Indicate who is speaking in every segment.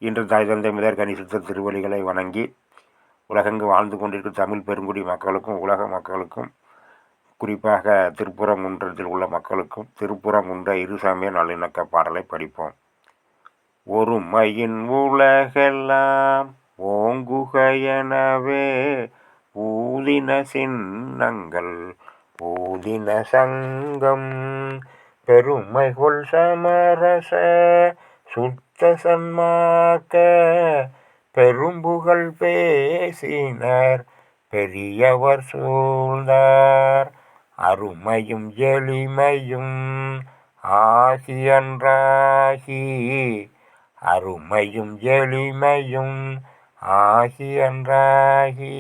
Speaker 1: இன்று தாய் தந்தை முதற் கனிசித்த திருவள்ளிகளை வணங்கி உலகெங்கு வாழ்ந்து கொண்டிருக்கும் தமிழ் பெருங்குடி மக்களுக்கும் உலக மக்களுக்கும் குறிப்பாக திருப்புறங்குன்றத்தில் உள்ள மக்களுக்கும் திருப்புறங்குன்ற இருசாமிய நல்லிணக்க பாடலை படிப்போம். ஒருமையின் உலகெல்லாம் ஓங்குக எனவே ஊதின சின்னங்கள் ஊதின சங்கம் பெருமைகொள் சமரச சுத்த சன்மார்க்க பெரும்புகழ் பேசினர் பெரியவர் சூழ்ந்தார் அருமையும் எளிமையும் ஆகியன்றாகி அருமையும் எளிமையும் ஆகியன்றாகி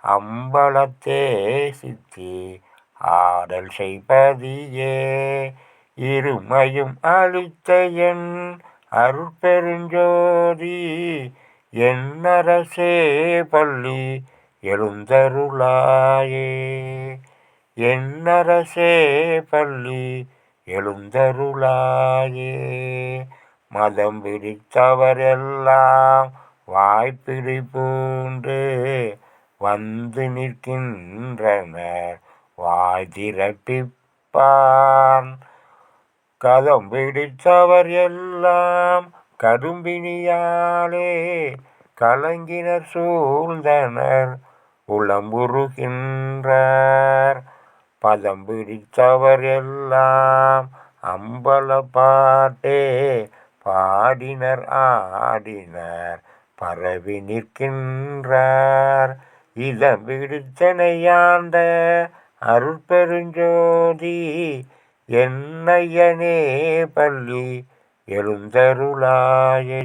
Speaker 1: அம்பலத்தே சித்தி ஆடல் செய்பதியே இருமையும் அளித்த என் அருட்பெருஞ்சோதி என்னரசே பள்ளி எழுந்தருளாயே என்னரசே பள்ளி எழுந்தருளாயே மதம் பிடித்தவரெல்லாம் வாய்ப்பிடி பூண்டு வந்து நிற்கின்றனர் வாய் திரட்டிப்பான் கதம் பிடித்தவர் எல்லாம் கடும்பினியாலே கலங்கினர் சூழ்ந்தனர் உளம்புறுகின்றார் பதம் பிடித்தவர் எல்லாம் அம்பல பாட்டே பாடினர் ஆடினர் பரவி நிற்கின்றார் இதம் பிடித்தனையாண்ட அருட்பெருஞ்சோதி என்னையனே பள்ளி எழுந்தருளாயே.